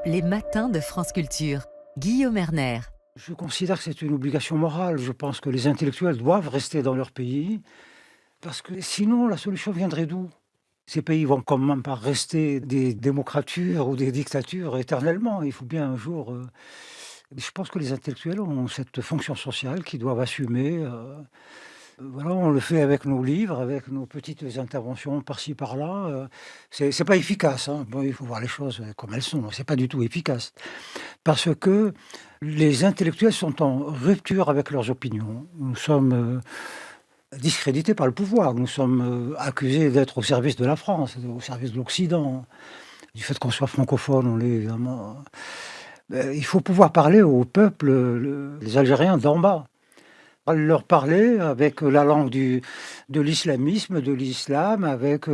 Les matins de France Culture. Guillaume Erner. Je considère que c'est une obligation morale. Je pense que les intellectuels doivent rester dans leur pays, parce que sinon la solution viendrait d'où? Ces pays vont quand même pas rester des démocratures ou des dictatures éternellement. Il faut bien un jour. Je pense que les intellectuels ont cette fonction sociale qu'ils doivent assumer. Voilà, on le fait avec nos livres, avec nos petites interventions par-ci par-là. C'est pas efficace, hein. Bon, il faut voir les choses comme elles sont. C'est pas du tout efficace. Parce que les intellectuels sont en rupture avec leurs opinions. Nous sommes discrédités par le pouvoir. Nous sommes accusés d'être au service de la France, au service de l'Occident. Du fait qu'on soit francophone, on l'est évidemment. Il faut pouvoir parler au peuple, les Algériens d'en bas. Leur parler avec la langue de l'islamisme, de l'islam, avec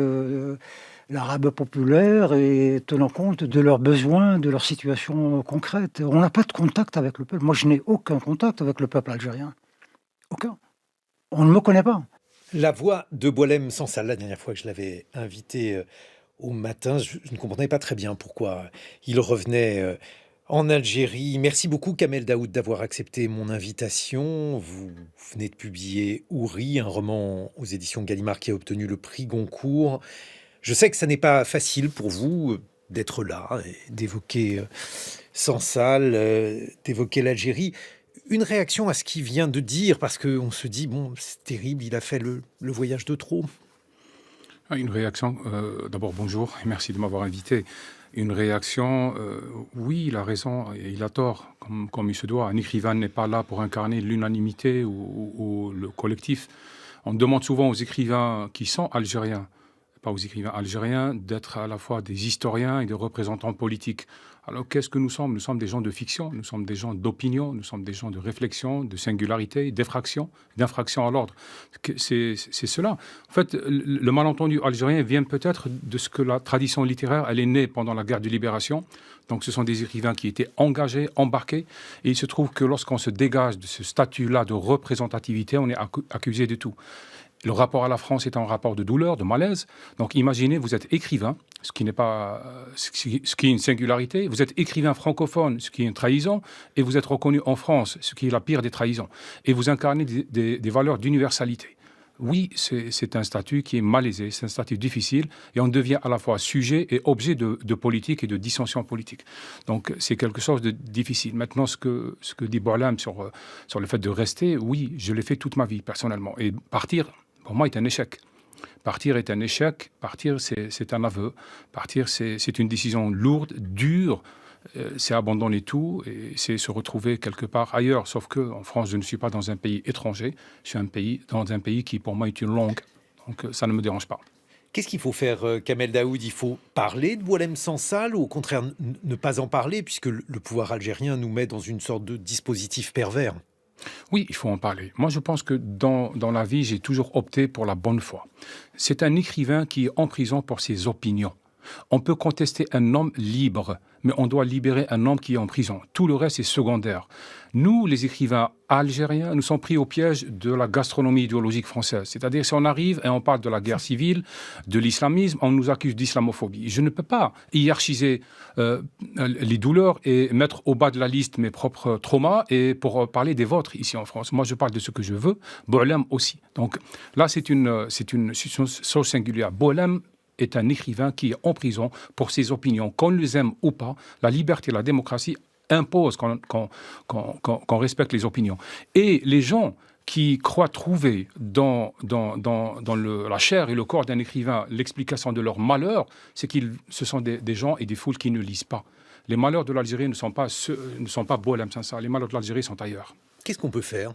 l'arabe populaire et tenant compte de leurs besoins, de leur situation concrète. On n'a pas de contact avec le peuple. Moi, je n'ai aucun contact avec le peuple algérien. Aucun. On ne me connaît pas. La voix de Boualem Sansal, la dernière fois que je l'avais invité au matin, je ne comprenais pas très bien pourquoi il revenait en Algérie. Merci beaucoup Kamel Daoud d'avoir accepté mon invitation. Vous venez de publier Houri, un roman aux éditions Gallimard qui a obtenu le prix Goncourt. Je sais que ça n'est pas facile pour vous d'être là et d'évoquer Sansal, d'évoquer l'Algérie. Une réaction à ce qu'il vient de dire, parce qu'on se dit, bon, c'est terrible, il a fait le voyage de trop. Une réaction, d'abord bonjour et merci de m'avoir invité. Une réaction, oui, il a raison et il a tort, comme il se doit. Un écrivain n'est pas là pour incarner l'unanimité ou le collectif. On demande souvent aux écrivains qui sont algériens, pas aux écrivains algériens, d'être à la fois des historiens et des représentants politiques. Alors qu'est-ce que nous sommes? Nous sommes des gens de fiction, nous sommes des gens d'opinion, nous sommes des gens de réflexion, de singularité, d'effraction, d'infraction à l'ordre. C'est cela. En fait, le malentendu algérien vient peut-être de ce que la tradition littéraire, elle est née pendant la guerre de libération. Donc ce sont des écrivains qui étaient engagés, embarqués. Et il se trouve que lorsqu'on se dégage de ce statut-là de représentativité, on est accusé de tout. Le rapport à la France est un rapport de douleur, de malaise. Donc imaginez, vous êtes écrivain, ce qui n'est pas, ce qui est une singularité. Vous êtes écrivain francophone, ce qui est une trahison, et vous êtes reconnu en France, ce qui est la pire des trahisons. Et vous incarnez des valeurs d'universalité. Oui, c'est un statut qui est malaisé, c'est un statut difficile, et on devient à la fois sujet et objet de politique et de dissension politique. Donc c'est quelque chose de difficile. Maintenant, ce que dit Boualem sur le fait de rester, oui, je l'ai fait toute ma vie personnellement. Et partir, pour moi, est un échec. Partir est un échec, partir c'est un aveu, partir c'est une décision lourde, dure, c'est abandonner tout et c'est se retrouver quelque part ailleurs. Sauf que en France, je ne suis pas dans un pays étranger, je suis dans un pays qui pour moi est une langue, donc ça ne me dérange pas. Qu'est-ce qu'il faut faire, Kamel Daoud? Il faut parler de Boualem Sansal ou au contraire ne pas en parler, puisque le pouvoir algérien nous met dans une sorte de dispositif pervers? Oui, il faut en parler. Moi, je pense que dans la vie, j'ai toujours opté pour la bonne foi. C'est un écrivain qui est en prison pour ses opinions. On peut contester un homme libre, mais on doit libérer un homme qui est en prison. Tout le reste est secondaire. Nous, les écrivains algériens, nous sommes pris au piège de la gastronomie idéologique française. C'est-à-dire, si on arrive et on parle de la guerre civile, de l'islamisme, on nous accuse d'islamophobie. Je ne peux pas hiérarchiser les douleurs et mettre au bas de la liste mes propres traumas et pour parler des vôtres ici en France. Moi, je parle de ce que je veux. Boualem aussi. Donc là, c'est une chose singulière. Boualem est un écrivain qui est en prison pour ses opinions. Qu'on les aime ou pas, la liberté et la démocratie imposent qu'on respecte les opinions. Et les gens qui croient trouver dans la chair et le corps d'un écrivain l'explication de leur malheur, ce sont des gens et des foules qui ne lisent pas. Les malheurs de l'Algérie ne sont pas Boualem Sansal. Les malheurs de l'Algérie sont ailleurs. Qu'est-ce qu'on peut faire?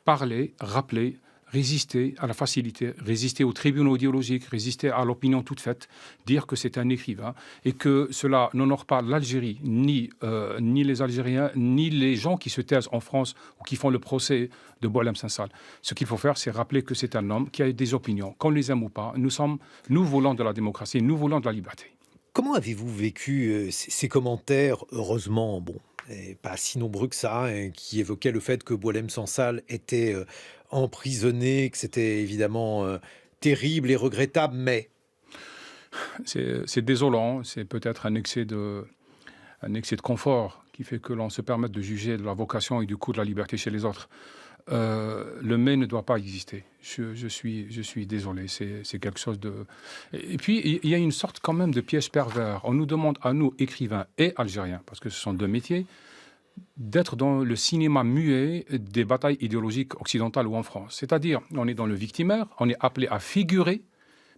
Parler, rappeler, résister à la facilité, résister aux tribunaux idéologiques, résister à l'opinion toute faite, dire que c'est un écrivain et que cela n'honore pas l'Algérie, ni les Algériens, ni les gens qui se taisent en France ou qui font le procès de Boualem Sansal. Ce qu'il faut faire, c'est rappeler que c'est un homme qui a des opinions, qu'on les aime ou pas. Nous voulons de la démocratie, nous voulons de la liberté. Comment avez-vous vécu ces commentaires, heureusement, bon, et pas si nombreux que ça, hein, qui évoquaient le fait que Boualem Sansal était emprisonné, que c'était évidemment terrible et regrettable, mais... C'est désolant, c'est peut-être un excès de confort qui fait que l'on se permette de juger de la vocation et du coût de la liberté chez les autres. Le mais ne doit pas exister. Je suis désolé, c'est quelque chose de... Et puis, il y a une sorte quand même de piège pervers. On nous demande à nous, écrivains et algériens, parce que ce sont deux métiers, d'être dans le cinéma muet des batailles idéologiques occidentales ou en France. C'est-à-dire, on est dans le victimaire, on est appelé à figurer,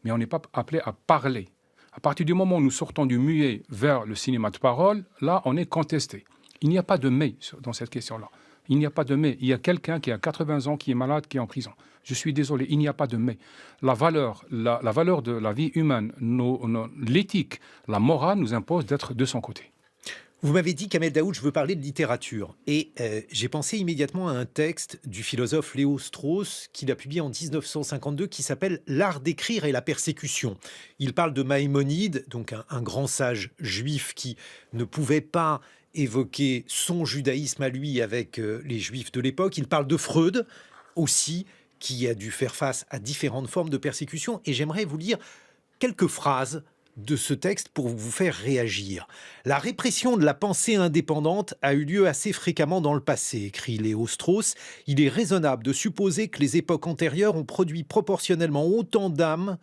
mais on n'est pas appelé à parler. À partir du moment où nous sortons du muet vers le cinéma de parole, là, on est contesté. Il n'y a pas de mais dans cette question-là. Il n'y a pas de mais. Il y a quelqu'un qui a 80 ans, qui est malade, qui est en prison. Je suis désolé, il n'y a pas de mais. La valeur de la vie humaine, l'éthique, la morale nous impose d'être de son côté. Vous m'avez dit, Kamel Daoud, je veux parler de littérature. Et j'ai pensé immédiatement à un texte du philosophe Léo Strauss qu'il a publié en 1952 qui s'appelle « L'art d'écrire et la persécution ». Il parle de Maïmonide, donc un grand sage juif qui ne pouvait pas évoquer son judaïsme à lui avec les juifs de l'époque. Il parle de Freud aussi, qui a dû faire face à différentes formes de persécution. Et j'aimerais vous lire quelques phrases de ce texte pour vous faire réagir. La répression de la pensée indépendante a eu lieu assez fréquemment dans le passé, écrit Léo Strauss. Il est raisonnable de supposer que les époques antérieures ont produit proportionnellement autant d'âmes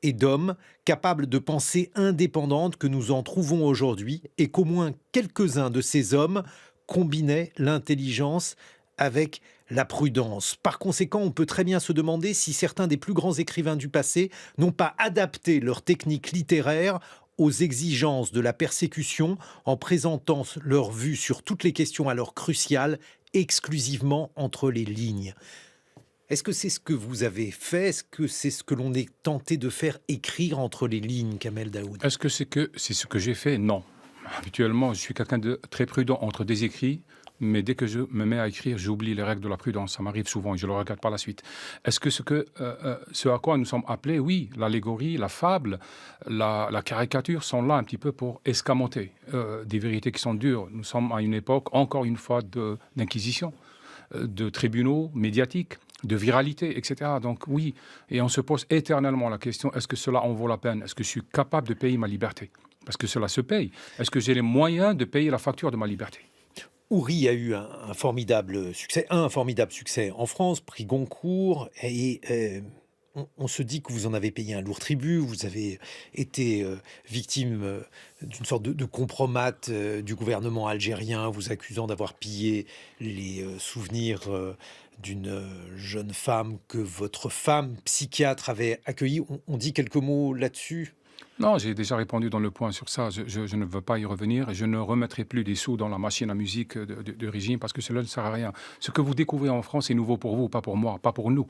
et d'hommes capables de pensée indépendante que nous en trouvons aujourd'hui, et qu'au moins quelques-uns de ces hommes combinaient l'intelligence avec la prudence. Par conséquent, on peut très bien se demander si certains des plus grands écrivains du passé n'ont pas adapté leur technique littéraire aux exigences de la persécution en présentant leur vue sur toutes les questions alors cruciales exclusivement entre les lignes. Est-ce que c'est ce que vous avez fait? Est-ce que c'est ce que l'on est tenté de faire écrire entre les lignes, Kamel Daoud? Est-ce que c'est ce que j'ai fait? Non. Habituellement, je suis quelqu'un de très prudent entre des écrits, mais dès que je me mets à écrire, j'oublie les règles de la prudence. Ça m'arrive souvent et je le regrette par la suite. Est-ce que ce à quoi nous sommes appelés, oui, l'allégorie, la fable, la caricature sont là un petit peu pour escamoter des vérités qui sont dures. Nous sommes à une époque, encore une fois, d'inquisition, de tribunaux médiatiques, de viralité, etc. Donc oui, et on se pose éternellement la question, est-ce que cela en vaut la peine? Est-ce que je suis capable de payer ma liberté? Parce que cela se paye. Est-ce que j'ai les moyens de payer la facture de ma liberté? Houry a eu un formidable succès en France, prix Goncourt, et on se dit que vous en avez payé un lourd tribut, vous avez été victime d'une sorte de compromat du gouvernement algérien, vous accusant d'avoir pillé les souvenirs d'une jeune femme que votre femme psychiatre avait accueillie. On dit quelques mots là-dessus? Non, j'ai déjà répondu dans Le Point sur ça. Je ne veux pas y revenir et je ne remettrai plus des sous dans la machine à musique de régime parce que cela ne sert à rien. Ce que vous découvrez en France est nouveau pour vous, pas pour moi, pas pour nous.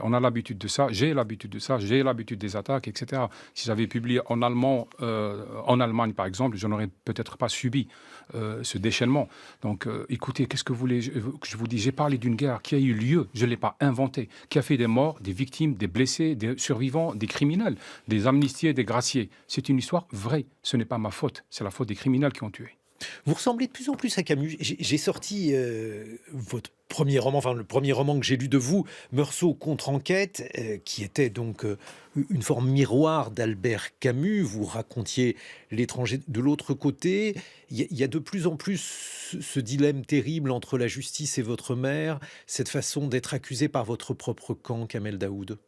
On a l'habitude de ça, j'ai l'habitude de ça, j'ai l'habitude des attaques, etc. Si j'avais publié en allemand, en Allemagne par exemple, je n'aurais peut-être pas subi ce déchaînement. Donc écoutez, qu'est-ce que vous voulez que je vous dise? J'ai parlé d'une guerre qui a eu lieu, je ne l'ai pas inventée, qui a fait des morts, des victimes, des blessés, des survivants, des criminels, des amnistiés, des graciés. C'est une histoire vraie. Ce n'est pas ma faute. C'est la faute des criminels qui ont tué. Vous ressemblez de plus en plus à Camus. J'ai sorti votre premier roman, enfin le premier roman que j'ai lu de vous, Meursault contre enquête, qui était donc une forme miroir d'Albert Camus. Vous racontiez l'étranger de l'autre côté. Il y a de plus en plus ce dilemme terrible entre la justice et votre mère, cette façon d'être accusé par votre propre camp, Kamel Daoud.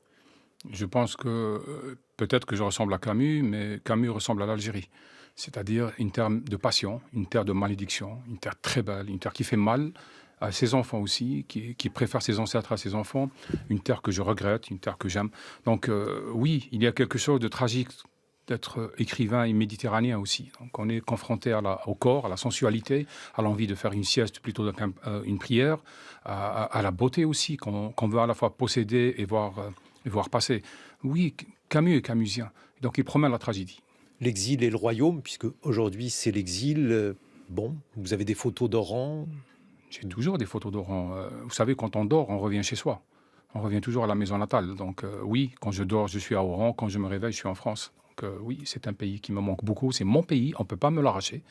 Je pense que peut-être que je ressemble à Camus, mais Camus ressemble à l'Algérie. C'est-à-dire une terre de passion, une terre de malédiction, une terre très belle, une terre qui fait mal à ses enfants aussi, qui préfère ses ancêtres à ses enfants, une terre que je regrette, une terre que j'aime. Donc oui, il y a quelque chose de tragique d'être écrivain et méditerranéen aussi. Donc on est confronté au corps, à la sensualité, à l'envie de faire une sieste plutôt qu'une prière, à la beauté aussi, qu'on veut à la fois posséder et voir passer. Oui, Camus est camusien, donc il promet la tragédie. L'exil et le royaume, puisque aujourd'hui c'est l'exil. Bon, vous avez des photos d'Oran? J'ai toujours des photos d'Oran. Vous savez, quand on dort, on revient chez soi. On revient toujours à la maison natale. Donc oui, quand je dors, je suis à Oran. Quand je me réveille, je suis en France. Donc oui, c'est un pays qui me manque beaucoup. C'est mon pays, on ne peut pas me l'arracher.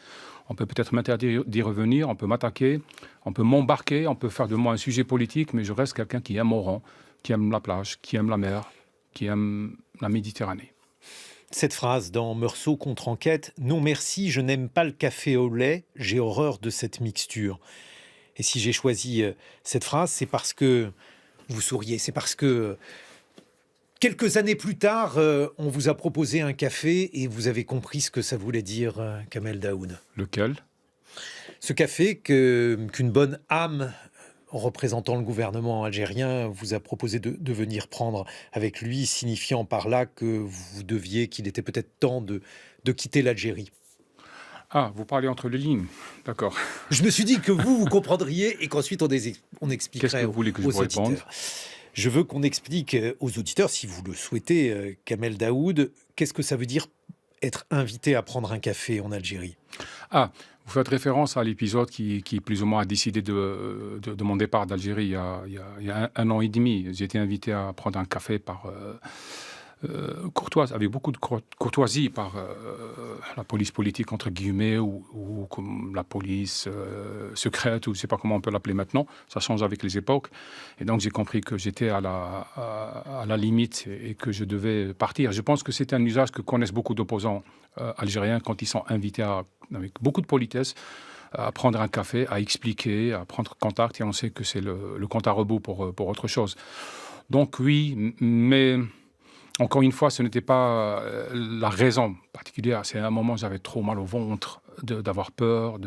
On peut peut-être m'interdire d'y revenir, on peut m'attaquer, on peut m'embarquer, on peut faire de moi un sujet politique, mais je reste quelqu'un qui aime Oran, qui aime la plage, qui aime la mer, qui aime la Méditerranée. cette phrase dans Meursault contre-enquête, « Non merci, je n'aime pas le café au lait, j'ai horreur de cette mixture ». Et si j'ai choisi cette phrase, c'est parce que, vous souriez, c'est parce que quelques années plus tard, on vous a proposé un café et vous avez compris ce que ça voulait dire, Kamel Daoud. Lequel? Ce café qu'une bonne âme représentant le gouvernement algérien vous a proposé de venir prendre avec lui, signifiant par là que qu'il était peut-être temps de quitter l'Algérie. Ah, vous parlez entre les lignes. D'accord. Je me suis dit que vous comprendriez et qu'ensuite on expliquerait Qu'est-ce que vous voulez que je aux vous réponde? auditeurs. Je veux qu'on explique aux auditeurs, si vous le souhaitez, Kamel Daoud, qu'est-ce que ça veut dire être invité à prendre un café en Algérie? Ah, vous faites référence à l'épisode qui plus ou moins a décidé de mon départ d'Algérie il y a un an et demi. J'ai été invité à prendre un café par avec beaucoup de courtoisie par la police politique, entre guillemets, ou comme la police secrète, ou je ne sais pas comment on peut l'appeler maintenant. Ça change avec les époques. Et donc, j'ai compris que j'étais à la limite et que je devais partir. Je pense que c'est un usage que connaissent beaucoup d'opposants algériens quand ils sont invités avec beaucoup de politesse à prendre un café, à expliquer, à prendre contact. Et on sait que c'est le compte à rebours pour autre chose. Donc, oui, mais... Encore une fois, ce n'était pas la raison particulière. C'est un moment où j'avais trop mal au ventre d'avoir peur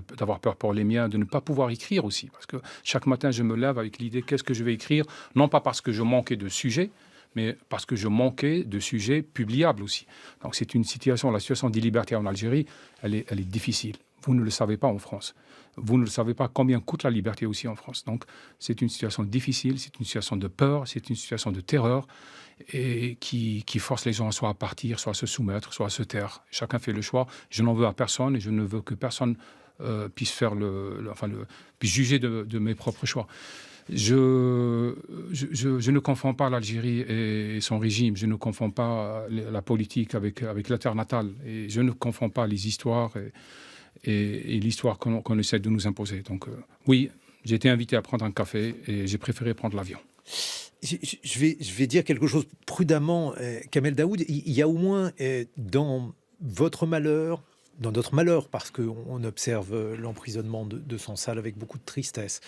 pour les miens, de ne pas pouvoir écrire aussi. Parce que chaque matin, je me lève avec l'idée qu'est-ce que je vais écrire, non pas parce que je manquais de sujets, mais parce que je manquais de sujets publiables aussi. Donc c'est la situation des libertés en Algérie, elle est difficile. Vous ne le savez pas en France. Vous ne le savez pas combien coûte la liberté aussi en France. Donc c'est une situation difficile, c'est une situation de peur, c'est une situation de terreur et qui force les gens soit à partir, soit à se soumettre, soit à se taire. Chacun fait le choix. Je n'en veux à personne et je ne veux que personne puisse faire puisse juger de mes propres choix. Je ne confonds pas l'Algérie et son régime. Je ne confonds pas la politique avec la terre natale. Et je ne confonds pas les histoires et l'histoire qu'on essaie de nous imposer. Donc oui, j'ai été invité à prendre un café et j'ai préféré prendre l'avion. Je vais dire quelque chose prudemment, Kamel Daoud. Il y a au moins dans votre malheur, dans notre malheur, parce qu'on observe l'emprisonnement de Sansal avec beaucoup de tristesse,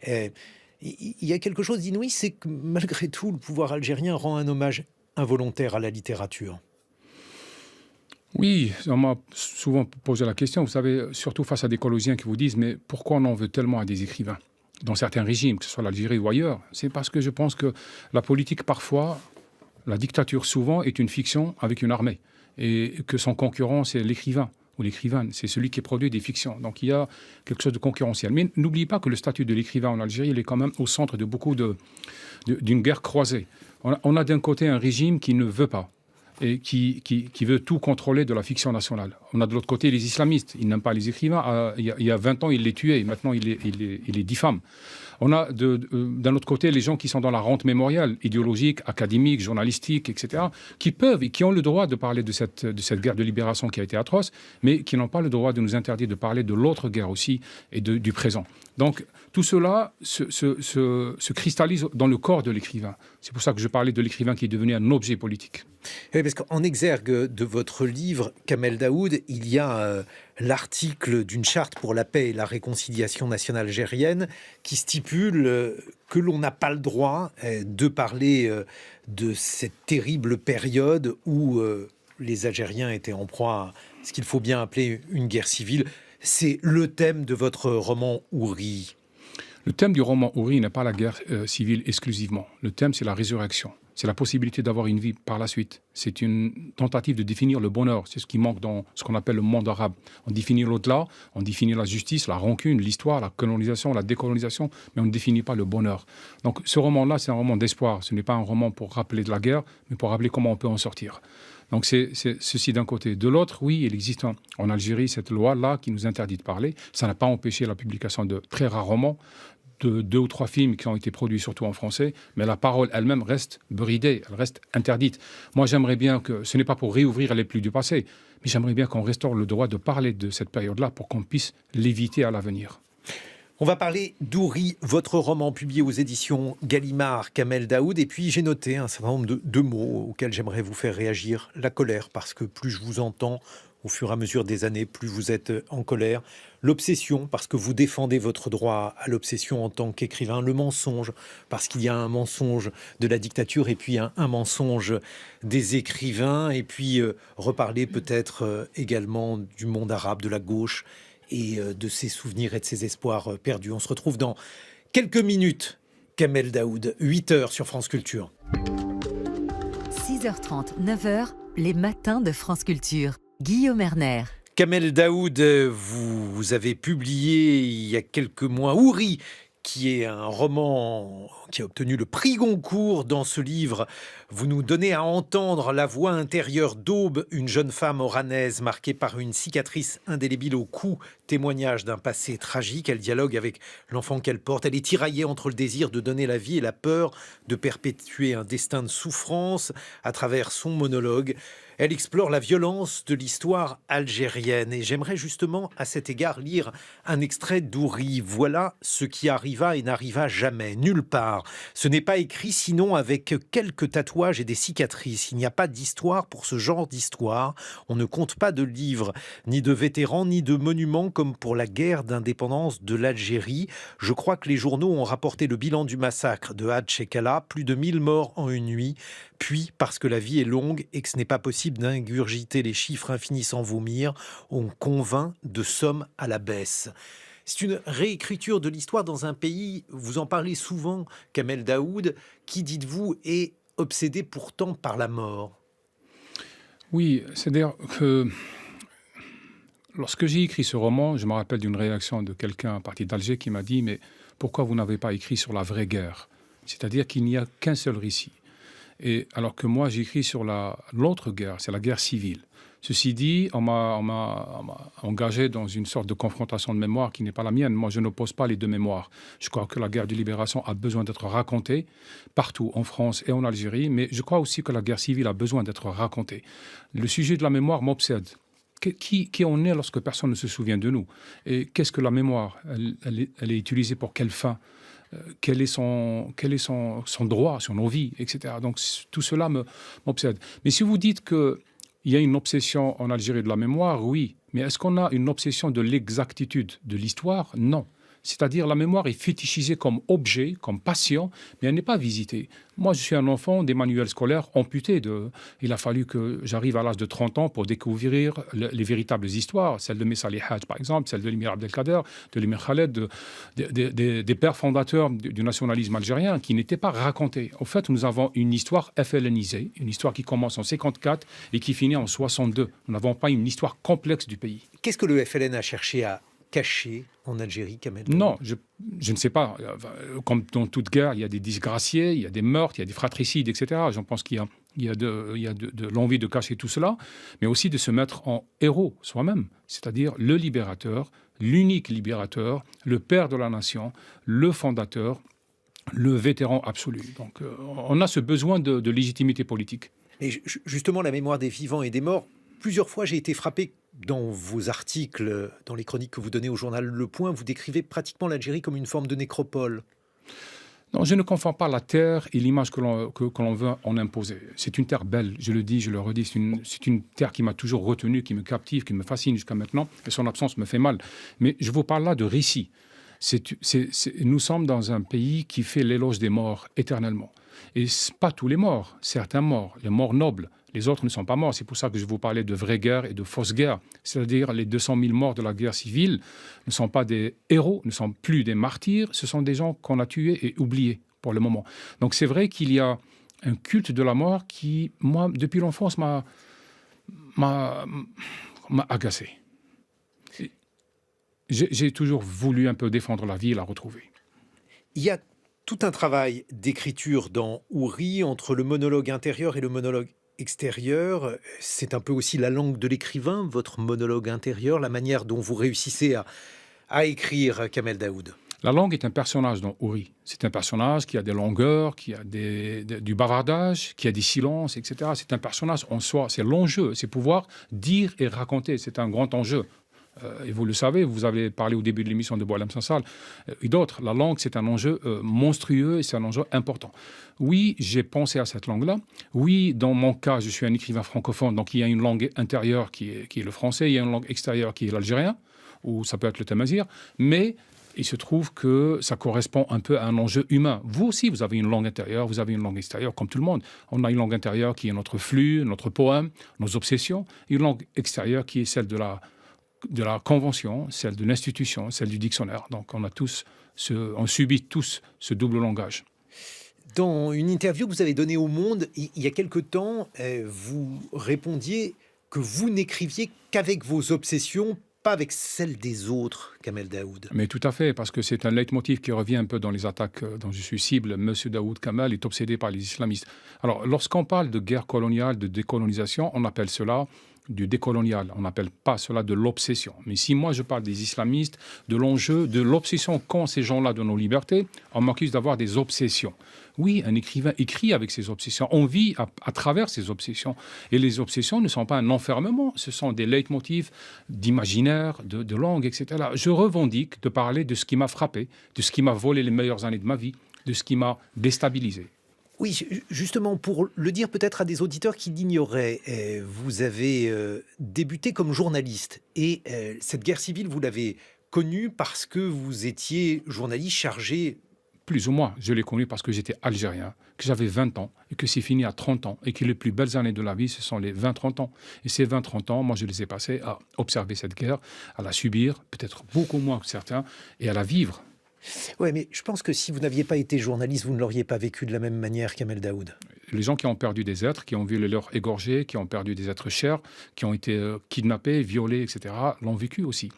il y a quelque chose d'inouï, c'est que malgré tout, le pouvoir algérien rend un hommage involontaire à la littérature. Oui, on m'a souvent posé la question, vous savez, surtout face à des collégiens qui vous disent « mais pourquoi on en veut tellement à des écrivains ?» Dans certains régimes, que ce soit l'Algérie ou ailleurs, c'est parce que je pense que la politique, parfois, la dictature, souvent, est une fiction avec une armée. Et que son concurrent, c'est l'écrivain ou l'écrivaine, c'est celui qui produit des fictions. Donc il y a quelque chose de concurrentiel. Mais n'oubliez pas que le statut de l'écrivain en Algérie, il est quand même au centre de beaucoup d'une guerre croisée. On a d'un côté un régime qui ne veut pas et qui veut tout contrôler de la fiction nationale. On a de l'autre côté les islamistes. Ils n'aiment pas les écrivains. Il y a 20 ans, ils les tuaient. Et maintenant, ils les diffament. On a d'un autre côté les gens qui sont dans la rente mémoriale, idéologique, académique, journalistique, etc., qui peuvent et qui ont le droit de parler de cette guerre de libération qui a été atroce, mais qui n'ont pas le droit de nous interdire de parler de l'autre guerre aussi et du présent. Donc, tout cela se cristallise dans le corps de l'écrivain. C'est pour ça que je parlais de l'écrivain qui est devenu un objet politique. Oui, parce qu'en exergue de votre livre, Kamel Daoud, il y a l'article d'une charte pour la paix et la réconciliation nationale algérienne qui stipule que l'on n'a pas le droit de parler de cette terrible période où les Algériens étaient en proie à ce qu'il faut bien appeler une guerre civile. C'est le thème de votre roman Houri. Le thème du roman Houri n'est pas la guerre civile exclusivement. Le thème, c'est la résurrection. C'est la possibilité d'avoir une vie par la suite. C'est une tentative de définir le bonheur. C'est ce qui manque dans ce qu'on appelle le monde arabe. On définit l'au-delà, on définit la justice, la rancune, l'histoire, la colonisation, la décolonisation, mais on ne définit pas le bonheur. Donc ce roman-là, c'est un roman d'espoir. Ce n'est pas un roman pour rappeler de la guerre, mais pour rappeler comment on peut en sortir. Donc c'est ceci d'un côté. De l'autre, oui, il existe en Algérie cette loi-là qui nous interdit de parler. Ça n'a pas empêché la publication de très rares romans, de 2 ou 3 films qui ont été produits surtout en français, mais la parole elle-même reste bridée, elle reste interdite. Moi, j'aimerais bien que, ce n'est pas pour réouvrir les plis du passé, mais j'aimerais bien qu'on restaure le droit de parler de cette période-là pour qu'on puisse l'éviter à l'avenir. On va parler d'Houri, votre roman publié aux éditions Gallimard, Kamel Daoud. Et puis j'ai noté un certain nombre de mots auxquels j'aimerais vous faire réagir. La colère, parce que plus je vous entends au fur et à mesure des années, plus vous êtes en colère. L'obsession, parce que vous défendez votre droit à l'obsession en tant qu'écrivain. Le mensonge, parce qu'il y a un mensonge de la dictature et puis un mensonge des écrivains. Et puis reparler peut-être également du monde arabe, de la gauche et de ses souvenirs et de ses espoirs perdus. On se retrouve dans quelques minutes. Kamel Daoud, 8h sur France Culture. 6h30, 9h, les matins de France Culture. Guillaume Erner. Kamel Daoud, vous avez publié il y a quelques mois Houri, qui est un roman qui a obtenu le prix Goncourt. Dans ce livre, vous nous donnez à entendre la voix intérieure d'Aube, une jeune femme oranaise marquée par une cicatrice indélébile au cou, témoignage d'un passé tragique. Elle dialogue avec l'enfant qu'elle porte. Elle est tiraillée entre le désir de donner la vie et la peur de perpétuer un destin de souffrance. À travers son monologue, elle explore la violence de l'histoire algérienne. Et j'aimerais justement, à cet égard, lire un extrait d'Houri. Voilà ce qui arriva et n'arriva jamais, nulle part. Ce n'est pas écrit sinon avec quelques tatouages et des cicatrices. Il n'y a pas d'histoire pour ce genre d'histoire. On ne compte pas de livres, ni de vétérans, ni de monuments comme pour la guerre d'indépendance de l'Algérie. Je crois que les journaux ont rapporté le bilan du massacre de Had Shekala, plus de 1000 morts en une nuit. Puis, parce que la vie est longue et que ce n'est pas possible d'ingurgiter les chiffres infinis sans vomir, on convainc de sommes à la baisse. C'est une réécriture de l'histoire dans un pays, vous en parlez souvent, Kamel Daoud, qui, dites-vous, est obsédé pourtant par la mort. Oui, c'est-à-dire que lorsque j'ai écrit ce roman, je me rappelle d'une réaction de quelqu'un parti d'Alger qui m'a dit « Mais pourquoi vous n'avez pas écrit sur la vraie guerre ?» C'est-à-dire qu'il n'y a qu'un seul récit. Et alors que moi, j'écris sur l'autre guerre, c'est la guerre civile. Ceci dit, on m'a engagé dans une sorte de confrontation de mémoire qui n'est pas la mienne. Moi, je n'oppose pas les deux mémoires. Je crois que la guerre de libération a besoin d'être racontée partout, en France et en Algérie, mais je crois aussi que la guerre civile a besoin d'être racontée. Le sujet de la mémoire m'obsède. Qui on est lorsque personne ne se souvient de nous? Et qu'est-ce que la mémoire? Elle est utilisée pour quelle fin? Quel est son droit sur nos vies, etc. Donc tout cela m'obsède. Mais si vous dites qu'il y a une obsession en Algérie de la mémoire, oui. Mais est-ce qu'on a une obsession de l'exactitude de l'histoire? Non. C'est-à-dire la mémoire est fétichisée comme objet, comme passion, mais elle n'est pas visitée. Moi, je suis un enfant des manuels scolaires amputés. Il a fallu que j'arrive à l'âge de 30 ans pour découvrir les véritables histoires, celle de Messa Ali Hadj, par exemple, celle de l'émir Abdelkader, de l'émir Khaled, des pères fondateurs du nationalisme algérien qui n'étaient pas racontés. En fait, nous avons une histoire FLNisée, une histoire qui commence en 54 et qui finit en 62. Nous n'avons pas une histoire complexe du pays. Qu'est-ce que le FLN a cherché à caché en Algérie, Kamel Daoud? Non, je ne sais pas. Comme dans toute guerre, il y a des disgraciés, il y a des meurtres, il y a des fratricides, etc. Je pense qu'il y a de l'envie de cacher tout cela, mais aussi de se mettre en héros soi-même, c'est-à-dire le libérateur, l'unique libérateur, le père de la nation, le fondateur, le vétéran absolu. Donc on a ce besoin de légitimité politique. Et justement, la mémoire des vivants et des morts, plusieurs fois j'ai été frappé dans vos articles, dans les chroniques que vous donnez au journal Le Point, vous décrivez pratiquement l'Algérie comme une forme de nécropole. Non, je ne confonds pas la terre et l'image que l'on veut en imposer. C'est une terre belle, je le dis, je le redis. C'est une terre qui m'a toujours retenu, qui me captive, qui me fascine jusqu'à maintenant. Et son absence me fait mal. Mais je vous parle là de récit. Nous sommes dans un pays qui fait l'éloge des morts éternellement. Et pas tous les morts, certains morts, les morts nobles. Les autres ne sont pas morts. C'est pour ça que je vous parlais de vraie guerre et de fausse guerre. C'est-à-dire les 200 000 morts de la guerre civile ne sont pas des héros, ne sont plus des martyrs. Ce sont des gens qu'on a tués et oubliés pour le moment. Donc c'est vrai qu'il y a un culte de la mort qui, moi, depuis l'enfance, m'a agacé. J'ai toujours voulu un peu défendre la vie et la retrouver. Il y a tout un travail d'écriture dans Houri entre le monologue intérieur et le monologue extérieur. C'est un peu aussi la langue de l'écrivain, votre monologue intérieur, la manière dont vous réussissez à écrire, Kamel Daoud. La langue est un personnage dans Houri. C'est un personnage qui a des longueurs, qui a du bavardage, qui a des silences, etc. C'est un personnage en soi. C'est l'enjeu, c'est pouvoir dire et raconter. C'est un grand enjeu. Et vous le savez, vous avez parlé au début de l'émission de Boualem Sansal et d'autres. La langue, c'est un enjeu monstrueux et c'est un enjeu important. Oui, j'ai pensé à cette langue-là. Oui, dans mon cas, je suis un écrivain francophone, donc il y a une langue intérieure qui est le français, il y a une langue extérieure qui est l'algérien, ou ça peut être le tamazir, mais il se trouve que ça correspond un peu à un enjeu humain. Vous aussi, vous avez une langue intérieure, vous avez une langue extérieure, comme tout le monde. On a une langue intérieure qui est notre flux, notre poème, nos obsessions, une langue extérieure qui est celle de la convention, celle de l'institution, celle du dictionnaire. Donc on subit tous ce double langage. Dans une interview que vous avez donnée au Monde, il y a quelque temps, vous répondiez que vous n'écriviez qu'avec vos obsessions, pas avec celles des autres, Kamel Daoud. Mais tout à fait, parce que c'est un leitmotiv qui revient un peu dans les attaques dont je suis cible. Monsieur Daoud Kamel est obsédé par les islamistes. Alors, lorsqu'on parle de guerre coloniale, de décolonisation, on appelle cela du décolonial. On n'appelle pas cela de l'obsession. Mais si moi je parle des islamistes, de l'enjeu, de l'obsession qu'ont ces gens-là de nos libertés, on m'accuse d'avoir des obsessions. Oui, un écrivain écrit avec ses obsessions. On vit à travers ses obsessions. Et les obsessions ne sont pas un enfermement, ce sont des leitmotifs d'imaginaire, de langue, etc. Je revendique de parler de ce qui m'a frappé, de ce qui m'a volé les meilleures années de ma vie, de ce qui m'a déstabilisé. Oui, justement, pour le dire peut-être à des auditeurs qui l'ignoraient, vous avez débuté comme journaliste et cette guerre civile, vous l'avez connue parce que vous étiez journaliste chargé. Plus ou moins, je l'ai connu parce que j'étais algérien, que j'avais 20 ans et que c'est fini à 30 ans et que les plus belles années de la vie, ce sont les 20-30 ans. Et ces 20-30 ans, moi, je les ai passés à observer cette guerre, à la subir, peut-être beaucoup moins que certains, et à la vivre. Oui, mais je pense que si vous n'aviez pas été journaliste, vous ne l'auriez pas vécu de la même manière, Kamel Daoud. Les gens qui ont perdu des êtres, qui ont vu leur égorgés, qui ont perdu des êtres chers, qui ont été kidnappés, violés, etc., l'ont vécu aussi.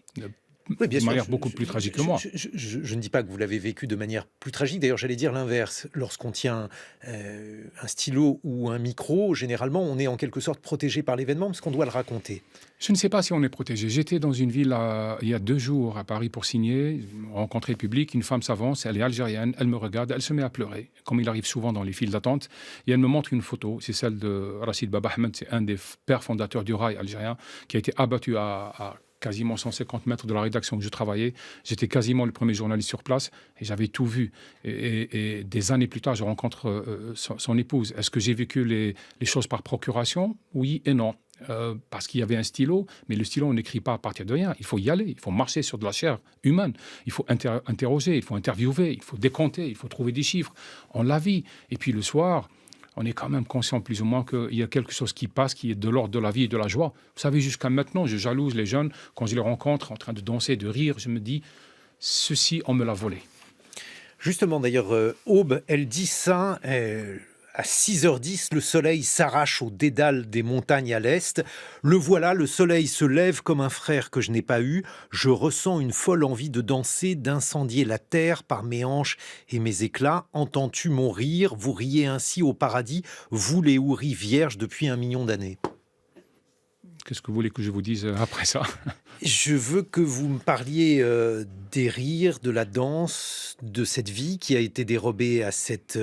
Oui, bien de manière beaucoup plus tragique que moi. Je ne dis pas que vous l'avez vécu de manière plus tragique. D'ailleurs, j'allais dire l'inverse. Lorsqu'on tient un stylo ou un micro, généralement, on est en quelque sorte protégé par l'événement parce qu'on doit le raconter. Je ne sais pas si on est protégé. J'étais dans une ville il y a 2 jours à Paris pour signer, rencontrer le public. Une femme s'avance, elle est algérienne, elle me regarde, elle se met à pleurer, comme il arrive souvent dans les files d'attente. Et elle me montre une photo. C'est celle de Rachid Baba Ahmed, c'est un des pères fondateurs du rail algérien, qui a été abattu à quasiment 150 mètres de la rédaction où je travaillais. J'étais quasiment le premier journaliste sur place et j'avais tout vu. Et des années plus tard, je rencontre son épouse. Est-ce que j'ai vécu les choses par procuration? Oui et non. Parce qu'il y avait un stylo, mais le stylo, on n'écrit pas à partir de rien. Il faut y aller, il faut marcher sur de la chair humaine. Il faut interroger, il faut interviewer, il faut décompter, il faut trouver des chiffres. On la vit. Et puis le soir, on est quand même conscient plus ou moins qu'il y a quelque chose qui passe, qui est de l'ordre de la vie et de la joie. Vous savez, jusqu'à maintenant, je jalouse les jeunes. Quand je les rencontre en train de danser, de rire, je me dis, ceci, on me l'a volé. Justement, d'ailleurs, Aube, elle dit ça... À 6h10, le soleil s'arrache au dédale des montagnes à l'est. Le voilà, le soleil se lève comme un frère que je n'ai pas eu. Je ressens une folle envie de danser, d'incendier la terre par mes hanches et mes éclats. Entends-tu mon rire? Vous riez ainsi au paradis, vous les houris vierges depuis 1 million d'années. Qu'est-ce que vous voulez que je vous dise après ça? Je veux que vous me parliez des rires, de la danse, de cette vie qui a été dérobée à cette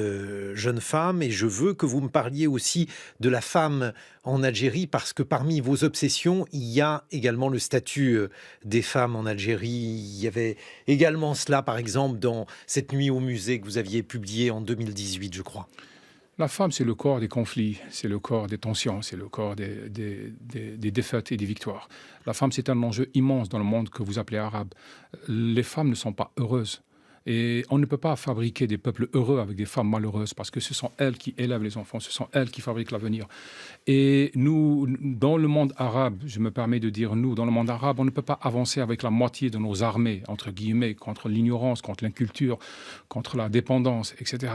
jeune femme. Et je veux que vous me parliez aussi de la femme en Algérie, parce que parmi vos obsessions, il y a également le statut des femmes en Algérie. Il y avait également cela, par exemple, dans cette nuit au musée que vous aviez publiée en 2018, je crois. La femme, c'est le corps des conflits, c'est le corps des tensions, c'est le corps des défaites et des victoires. La femme, c'est un enjeu immense dans le monde que vous appelez arabe. Les femmes ne sont pas heureuses. Et on ne peut pas fabriquer des peuples heureux avec des femmes malheureuses, parce que ce sont elles qui élèvent les enfants, ce sont elles qui fabriquent l'avenir. Et nous, dans le monde arabe, je me permets de dire nous, dans le monde arabe, on ne peut pas avancer avec la moitié de nos armées, entre guillemets, contre l'ignorance, contre l'inculture, contre la dépendance, etc.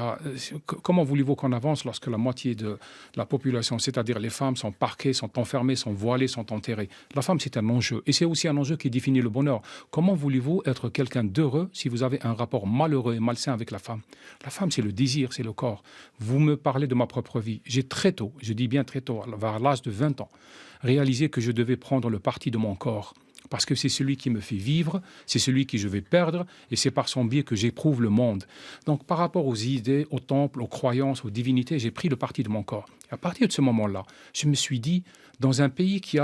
Comment voulez-vous qu'on avance lorsque la moitié de la population, c'est-à-dire les femmes, sont parquées, sont enfermées, sont voilées, sont enterrées? La femme, c'est un enjeu. Et c'est aussi un enjeu qui définit le bonheur. Comment voulez-vous être quelqu'un d'heureux si vous avez un rapport malheureux et malsain avec la femme? La femme, c'est le désir, c'est le corps. Vous me parlez de ma propre vie. J'ai très tôt, je dis bien très tôt, vers l'âge de 20 ans, réalisé que je devais prendre le parti de mon corps. Parce que c'est celui qui me fait vivre, c'est celui que je vais perdre, et c'est par son biais que j'éprouve le monde. Donc, par rapport aux idées, aux temples, aux croyances, aux divinités, j'ai pris le parti de mon corps. Et à partir de ce moment-là, je me suis dit, dans un pays qui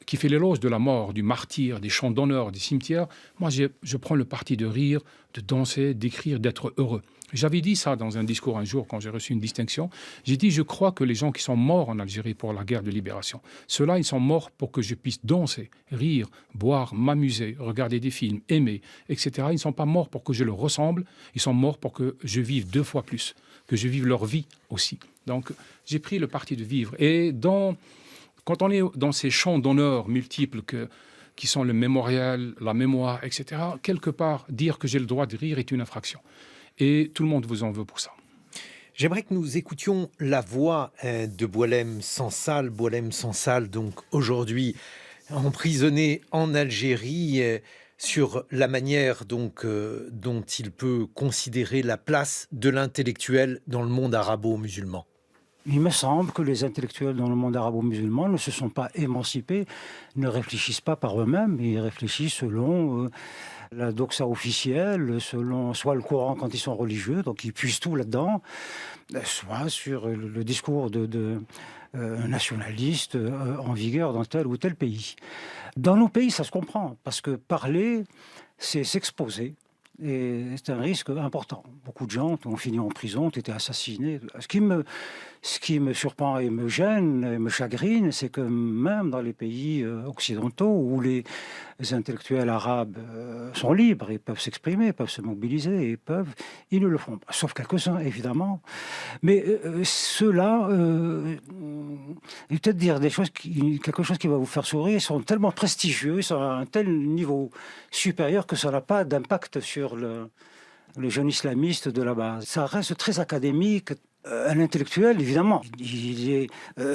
qui fait l'éloge de la mort, du martyr, des chants d'honneur, des cimetières, moi je prends le parti de rire, de danser, d'écrire, d'être heureux. J'avais dit ça dans un discours un jour quand j'ai reçu une distinction. J'ai dit, je crois que les gens qui sont morts en Algérie pour la guerre de libération, ceux-là, ils sont morts pour que je puisse danser, rire, boire, m'amuser, regarder des films, aimer, etc. Ils ne sont pas morts pour que je leur ressemble, ils sont morts pour que je vive 2 fois plus, que je vive leur vie aussi. Donc, j'ai pris le parti de vivre. Et quand on est dans ces champs d'honneur multiples qui sont le mémorial, la mémoire, etc., quelque part, dire que j'ai le droit de rire est une infraction. Et tout le monde vous en veut pour ça. J'aimerais que nous écoutions la voix de Boualem Sansal. Boualem Sansal, donc aujourd'hui emprisonné en Algérie, sur la manière donc, dont il peut considérer la place de l'intellectuel dans le monde arabo-musulman. Il me semble que les intellectuels dans le monde arabo-musulman ne se sont pas émancipés, ne réfléchissent pas par eux-mêmes, ils réfléchissent selon la doxa officielle, selon soit le Coran quand ils sont religieux, donc ils puisent tout là-dedans, soit sur le discours de nationaliste en vigueur dans tel ou tel pays. Dans nos pays, ça se comprend, parce que parler, c'est s'exposer. Et c'est un risque important. Beaucoup de gens ont fini en prison, ont été assassinés. Ce qui me surprend et me gêne et me chagrine, c'est que même dans les pays occidentaux où les intellectuels arabes sont libres, ils peuvent s'exprimer, peuvent se mobiliser, ils ne le font pas. Sauf quelques-uns, évidemment. Mais ceux-là, peut-être dire quelque chose qui va vous faire sourire, ils sont tellement prestigieux, ils sont à un tel niveau supérieur que ça n'a pas d'impact sur le jeune islamiste de là-bas. Ça reste très académique. Un intellectuel, évidemment, il est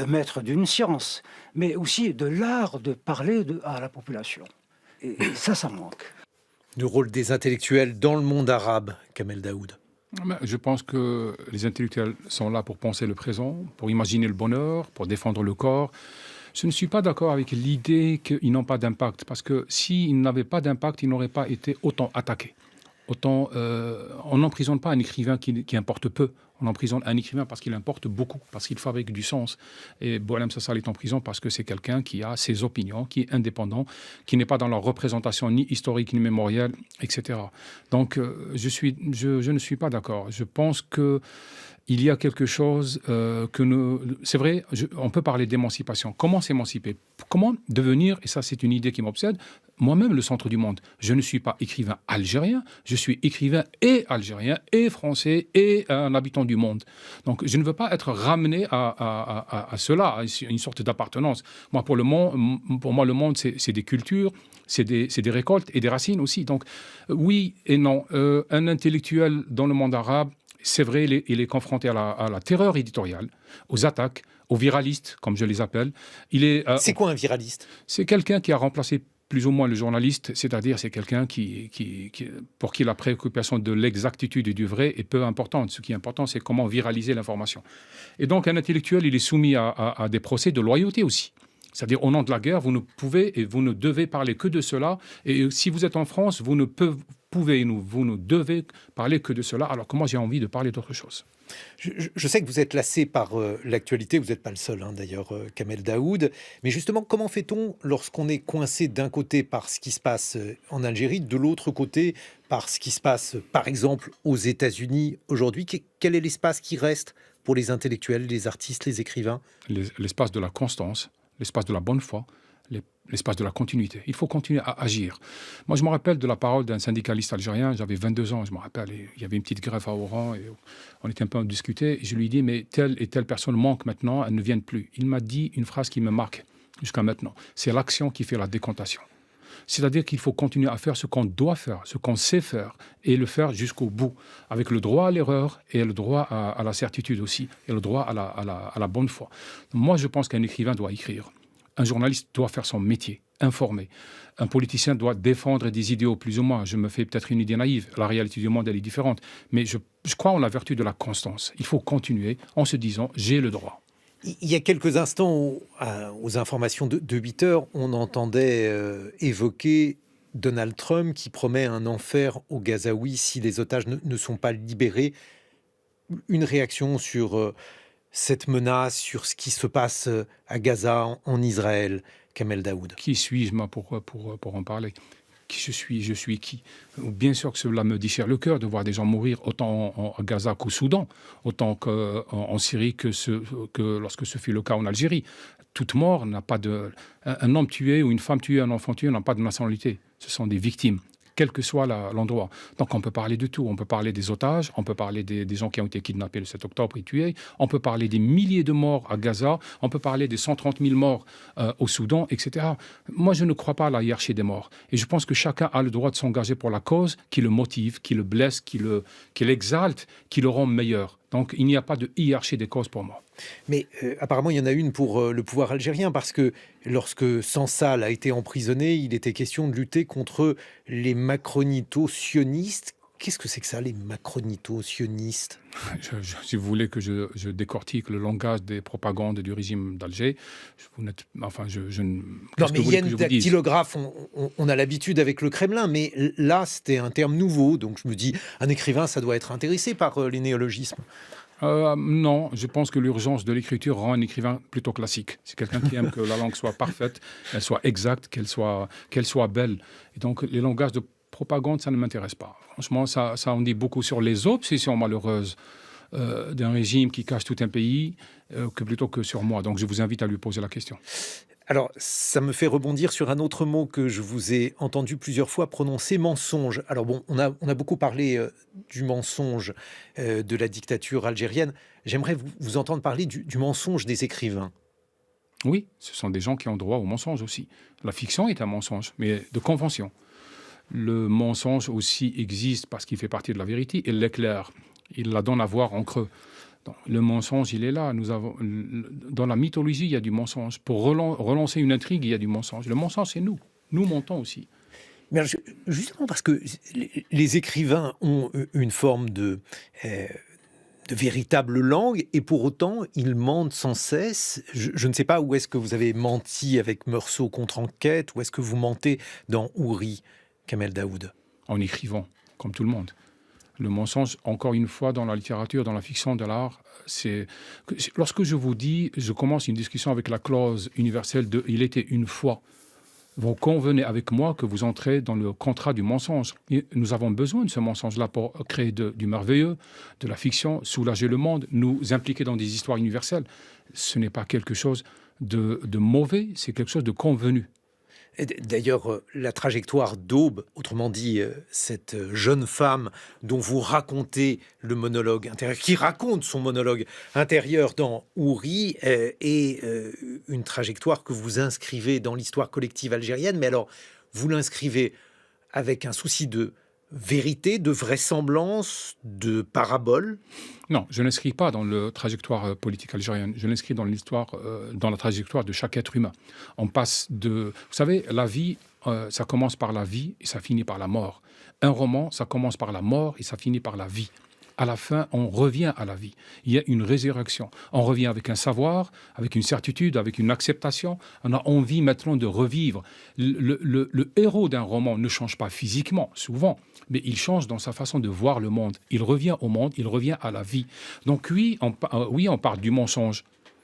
maître d'une science, mais aussi de l'art de parler à la population. Et ça manque. Le rôle des intellectuels dans le monde arabe, Kamel Daoud. Je pense que les intellectuels sont là pour penser le présent, pour imaginer le bonheur, pour défendre le corps. Je ne suis pas d'accord avec l'idée qu'ils n'ont pas d'impact, parce que s'ils n'avaient pas d'impact, ils n'auraient pas été autant attaqués. On n'emprisonne pas un écrivain qui importe peu. On emprisonne un écrivain parce qu'il importe beaucoup, parce qu'il fabrique du sens. Et Boualem Sansal est en prison parce que c'est quelqu'un qui a ses opinions, qui est indépendant, qui n'est pas dans la représentation ni historique ni mémorielle, etc. Donc, je ne suis pas d'accord. Je pense que il y a quelque chose c'est vrai, on peut parler d'émancipation. Comment s'émanciper? Comment devenir, et ça c'est une idée qui m'obsède, moi-même le centre du monde. Je ne suis pas écrivain algérien, je suis écrivain et algérien et français et un habitant du monde. Donc je ne veux pas être ramené à cela, à une sorte d'appartenance. Pour moi, le monde, c'est des cultures, c'est des récoltes et des racines aussi. Donc oui et non. Un intellectuel dans le monde arabe, c'est vrai, il est confronté à la terreur éditoriale, aux attaques, aux viralistes, comme je les appelle. C'est quoi un viraliste? C'est quelqu'un qui a remplacé plus ou moins le journaliste, c'est-à-dire c'est quelqu'un pour qui la préoccupation de l'exactitude et du vrai est peu importante. Ce qui est important, c'est comment viraliser l'information. Et donc un intellectuel, il est soumis à des procès de loyauté aussi. C'est-à-dire, au nom de la guerre, vous ne pouvez et vous ne devez parler que de cela. Et si vous êtes en France, vous ne pouvez et vous ne devez parler que de cela, alors que moi, j'ai envie de parler d'autre chose. Je sais que vous êtes lassé par l'actualité, vous n'êtes pas le seul, d'ailleurs, Kamel Daoud. Mais justement, comment fait-on lorsqu'on est coincé d'un côté par ce qui se passe en Algérie, de l'autre côté par ce qui se passe, par exemple, aux États-Unis aujourd'hui? Quel est l'espace qui reste pour les intellectuels, les artistes, les écrivains? L'espace de la constance, l'espace de la bonne foi, l'espace de la continuité. Il faut continuer à agir. Moi, je me rappelle de la parole d'un syndicaliste algérien, j'avais 22 ans, je me rappelle, il y avait une petite grève à Oran, et on était un peu à discuter, et je lui ai dit, mais telle et telle personne manque maintenant, elles ne viennent plus. Il m'a dit une phrase qui me marque jusqu'à maintenant, c'est l'action qui fait la décantation. C'est-à-dire qu'il faut continuer à faire ce qu'on doit faire, ce qu'on sait faire, et le faire jusqu'au bout, avec le droit à l'erreur et le droit à la certitude aussi, et le droit à la bonne foi. Moi, je pense qu'un écrivain doit écrire. Un journaliste doit faire son métier, informer. Un politicien doit défendre des idéaux, plus ou moins. Je me fais peut-être une idée naïve. La réalité du monde, elle est différente. Mais je crois en la vertu de la constance. Il faut continuer en se disant « j'ai le droit ». Il y a quelques instants, aux informations de 8 heures, on entendait évoquer Donald Trump qui promet un enfer aux Gazaouis si les otages ne sont pas libérés. Une réaction sur cette menace, sur ce qui se passe à Gaza, en Israël, Kamel Daoud? Qui suis-je, moi, pour en parler? Qui je suis qui? Bien sûr que cela me déchire le cœur de voir des gens mourir autant à Gaza qu'au Soudan, autant en Syrie que lorsque ce fut le cas en Algérie. Toute mort n'a pas de... Un homme tué ou une femme tuée, un enfant tué n'a pas de nationalité. Ce sont des victimes, quel que soit l'endroit. Donc on peut parler de tout. On peut parler des otages, on peut parler des gens qui ont été kidnappés le 7 octobre et tués, on peut parler des milliers de morts à Gaza, on peut parler des 130 000 morts au Soudan, etc. Moi, je ne crois pas à la hiérarchie des morts. Et je pense que chacun a le droit de s'engager pour la cause qui le motive, qui le blesse, qui l'exalte, qui le rend meilleur. Donc il n'y a pas de hiérarchie des causes pour moi. Mais apparemment, il y en a une pour le pouvoir algérien, parce que lorsque Sansal a été emprisonné, il était question de lutter contre les macronito-sionistes. Qu'est-ce que c'est que ça, les macronito-sionistes? Si vous voulez que je décortique le langage des propagandes du régime d'Alger, Non, mais il y a une dactylographe, on a l'habitude avec le Kremlin, mais là, c'était un terme nouveau. Donc je me dis, un écrivain, ça doit être intéressé par les néologismes. Non, je pense que l'urgence de l'écriture rend un écrivain plutôt classique. C'est quelqu'un qui aime que la langue soit parfaite, qu'elle soit exacte, qu'elle soit belle. Et donc les langages de propagande, ça ne m'intéresse pas. Franchement, ça en dit beaucoup sur les obsessions malheureuses d'un régime qui cache tout un pays, plutôt que sur moi. Donc je vous invite à lui poser la question. Alors, ça me fait rebondir sur un autre mot que je vous ai entendu plusieurs fois prononcer, mensonge. Alors bon, on a beaucoup parlé du mensonge de la dictature algérienne. J'aimerais vous entendre parler du mensonge des écrivains. Oui, ce sont des gens qui ont droit au mensonge aussi. La fiction est un mensonge, mais de convention. Le mensonge aussi existe parce qu'il fait partie de la vérité. Il l'éclaire, il la donne à voir en creux. Donc, le mensonge, il est là. Dans la mythologie, il y a du mensonge. Pour relancer une intrigue, il y a du mensonge. Le mensonge, c'est nous. Nous mentons aussi. Mais alors, justement parce que les écrivains ont une forme de véritable langue, et pour autant, ils mentent sans cesse. Je ne sais pas où est-ce que vous avez menti avec Meursault contre-enquête, où est-ce que vous mentez dans Houri, Kamel Daoud? En écrivant, comme tout le monde. Le mensonge, encore une fois, dans la littérature, dans la fiction, de l'art, c'est... Lorsque je vous dis, je commence une discussion avec la clause universelle de « il était une fois », vous convenez avec moi que vous entrez dans le contrat du mensonge. Et nous avons besoin de ce mensonge-là pour créer du merveilleux, de la fiction, soulager le monde, nous impliquer dans des histoires universelles. Ce n'est pas quelque chose de mauvais, c'est quelque chose de convenu. D'ailleurs, la trajectoire d'Aube, autrement dit, cette jeune femme dont vous racontez le monologue intérieur, qui raconte son monologue intérieur dans Houri, est une trajectoire que vous inscrivez dans l'histoire collective algérienne. Mais alors, vous l'inscrivez avec un souci de vérité, de vraisemblance, de parabole? Non, je ne l'inscris pas dans la trajectoire politique algérienne. Je l'inscris dans dans la trajectoire de chaque être humain. On passe de... Vous savez, la vie, ça commence par la vie et ça finit par la mort. Un roman, ça commence par la mort et ça finit par la vie. À la fin, on revient à la vie. Il y a une résurrection. On revient avec un savoir, avec une certitude, avec une acceptation. On a envie maintenant de revivre. Le héros d'un roman ne change pas physiquement, souvent, mais il change dans sa façon de voir le monde. Il revient au monde, il revient à la vie. Donc oui, on parle du mensonge.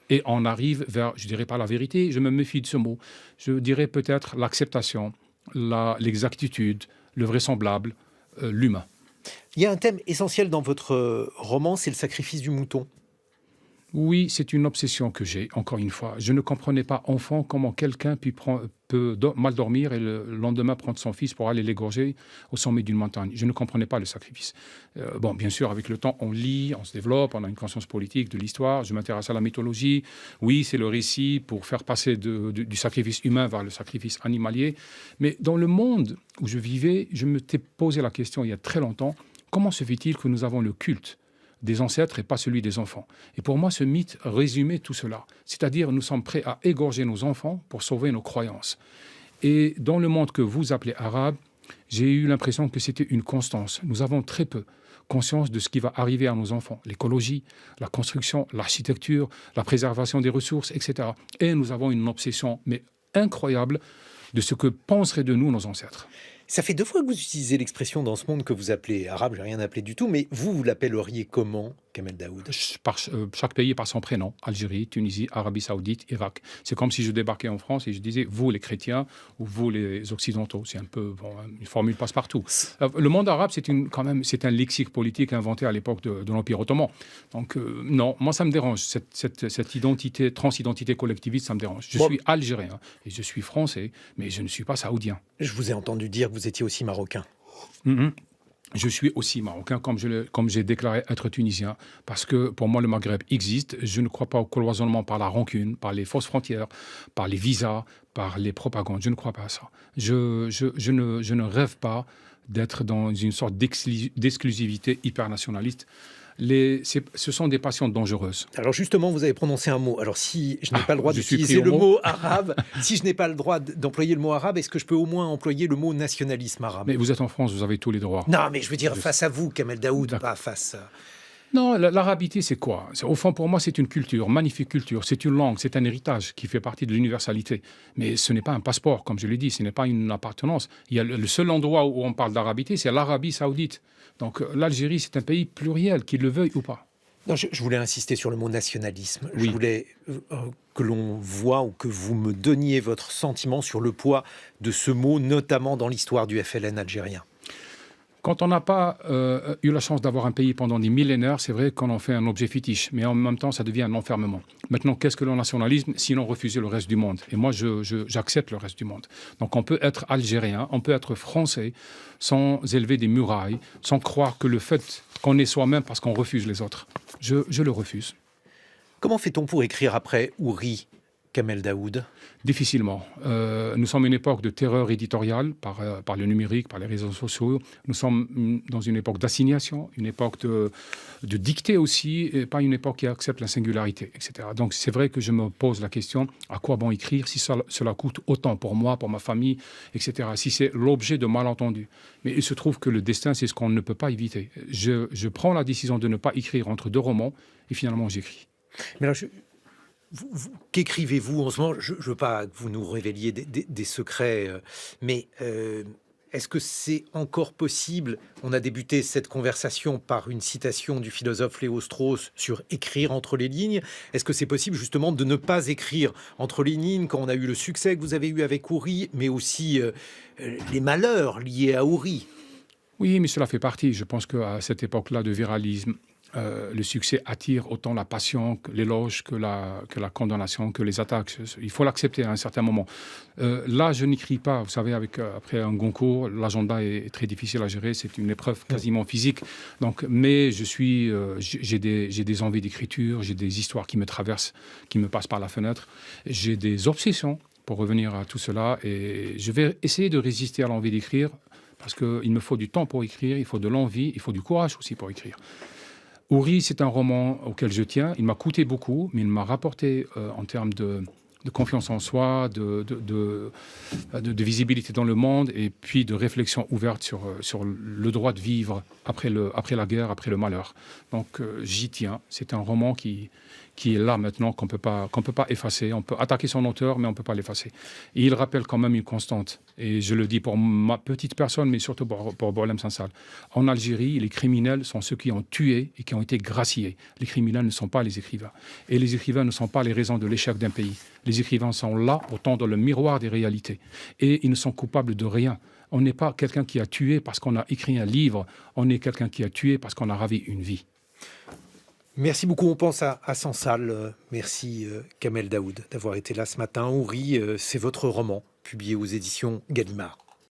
Et on arrive vers, je dirais pas la vérité, je me méfie de ce mot. Je dirais peut-être l'acceptation, l'exactitude, le vraisemblable, l'humain. Il y a un thème essentiel dans votre roman, c'est le sacrifice du mouton. Oui, c'est une obsession que j'ai, encore une fois. Je ne comprenais pas, enfant, comment quelqu'un peut mal dormir et le lendemain prendre son fils pour aller l'égorger au sommet d'une montagne. Je ne comprenais pas le sacrifice. Bon, bien sûr, avec le temps, on lit, on se développe, on a une conscience politique de l'histoire. Je m'intéresse à la mythologie. Oui, c'est le récit pour faire passer du sacrifice humain vers le sacrifice animalier. Mais dans le monde où je vivais, je me t'ai posé la question il y a très longtemps, comment se fait-il que nous avons le culte des ancêtres et pas celui des enfants? Et pour moi, ce mythe résumait tout cela. C'est-à-dire, nous sommes prêts à égorger nos enfants pour sauver nos croyances. Et dans le monde que vous appelez arabe, j'ai eu l'impression que c'était une constance. Nous avons très peu conscience de ce qui va arriver à nos enfants. L'écologie, la construction, l'architecture, la préservation des ressources, etc. Et nous avons une obsession, mais incroyable, de ce que penseraient de nous nos ancêtres. Ça fait 2 fois que vous utilisez l'expression dans ce monde que vous appelez arabe, j'ai rien appelé du tout, mais vous l'appelleriez comment, Kamel Daoud? Chaque pays par son prénom. Algérie, Tunisie, Arabie Saoudite, Irak. C'est comme si je débarquais en France et je disais vous les chrétiens ou vous les occidentaux. C'est un peu une formule passe-partout. Le monde arabe, c'est un lexique politique inventé à l'époque de l'Empire ottoman. Donc non, moi ça me dérange. Cette identité, transidentité collectiviste, ça me dérange. Je suis algérien et je suis français, mais je ne suis pas saoudien. Je vous ai entendu dire que vous étiez aussi marocain. Je suis aussi marocain, comme j'ai déclaré être tunisien, parce que pour moi, le Maghreb existe. Je ne crois pas au cloisonnement par la rancune, par les fausses frontières, par les visas, par les propagandes. Je ne crois pas à ça. Je ne rêve pas d'être dans une sorte d'exclusivité hyper-nationaliste. Ce sont des passions dangereuses. Alors justement, vous avez prononcé un mot. Alors si je n'ai pas le droit je suis d'utiliser pris le au mot arabe, si je n'ai pas le droit d'employer le mot arabe, est-ce que je peux au moins employer le mot nationalisme arabe? Mais vous êtes en France, vous avez tous les droits. Non, mais je veux dire face à vous, Kamel Daoud, pas face à... Non, l'arabité, c'est quoi? Au fond, pour moi, c'est une culture, magnifique culture. C'est une langue, c'est un héritage qui fait partie de l'universalité. Mais ce n'est pas un passeport, comme je l'ai dit, ce n'est pas une appartenance. Il y a le seul endroit où on parle d'arabité, c'est l'Arabie saoudite. Donc l'Algérie, c'est un pays pluriel, qu'il le veuille ou pas. Non, je voulais insister sur le mot nationalisme. Oui. Je voulais que l'on voit ou que vous me donniez votre sentiment sur le poids de ce mot, notamment dans l'histoire du FLN algérien. Quand on n'a pas eu la chance d'avoir un pays pendant des millénaires, c'est vrai qu'on en fait un objet fétiche, mais en même temps, ça devient un enfermement. Maintenant, qu'est-ce que le nationalisme, sinon refuser le reste du monde? Et moi, j'accepte le reste du monde. Donc, on peut être algérien, on peut être français, sans élever des murailles, sans croire que le fait qu'on est soi-même parce qu'on refuse les autres. Je le refuse. Comment fait-on pour écrire après Houri, Kamel Daoud? Difficilement. Nous sommes à une époque de terreur éditoriale par le numérique, par les réseaux sociaux. Nous sommes dans une époque d'assignation, une époque de dictée aussi, et pas une époque qui accepte la singularité, etc. Donc c'est vrai que je me pose la question, à quoi bon écrire si cela coûte autant pour moi, pour ma famille, etc. Si c'est l'objet de malentendus. Mais il se trouve que le destin, c'est ce qu'on ne peut pas éviter. Je prends la décision de ne pas écrire entre 2 romans, et finalement j'écris. Mais alors, qu'écrivez-vous en ce moment? Je ne veux pas que vous nous révéliez des secrets, mais est-ce que c'est encore possible? On a débuté cette conversation par une citation du philosophe Léo Strauss sur écrire entre les lignes. Est-ce que c'est possible justement de ne pas écrire entre les lignes quand on a eu le succès que vous avez eu avec Houri, mais aussi les malheurs liés à Houri? Oui, mais cela fait partie. Je pense qu'à cette époque-là de viralisme, le succès attire autant la passion, que l'éloge, que la condamnation, que les attaques. Il faut l'accepter à un certain moment. Là, je n'écris pas. Vous savez, après un Goncourt, l'agenda est très difficile à gérer. C'est une épreuve quasiment physique. Donc, mais j'ai des envies d'écriture, j'ai des histoires qui me traversent, qui me passent par la fenêtre. J'ai des obsessions, pour revenir à tout cela. Et je vais essayer de résister à l'envie d'écrire, parce qu'il me faut du temps pour écrire, il faut de l'envie, il faut du courage aussi pour écrire. Houri, c'est un roman auquel je tiens. Il m'a coûté beaucoup, mais il m'a rapporté en termes de confiance en soi, de visibilité dans le monde et puis de réflexion ouverte sur le droit de vivre après la guerre, après le malheur. Donc j'y tiens. C'est un roman qui est là maintenant, qu'on peut pas effacer. On peut attaquer son auteur, mais on ne peut pas l'effacer. Et il rappelle quand même une constante. Et je le dis pour ma petite personne, mais surtout pour Boualem Sansal. En Algérie, les criminels sont ceux qui ont tué et qui ont été graciés. Les criminels ne sont pas les écrivains. Et les écrivains ne sont pas les raisons de l'échec d'un pays. Les écrivains sont là pour tendre le miroir des réalités. Et ils ne sont coupables de rien. On n'est pas quelqu'un qui a tué parce qu'on a écrit un livre. On est quelqu'un qui a tué parce qu'on a ravi une vie. Merci beaucoup. On pense à Sansal. Merci Kamel Daoud d'avoir été là ce matin. Houri, c'est votre roman, publié aux éditions Gallimard.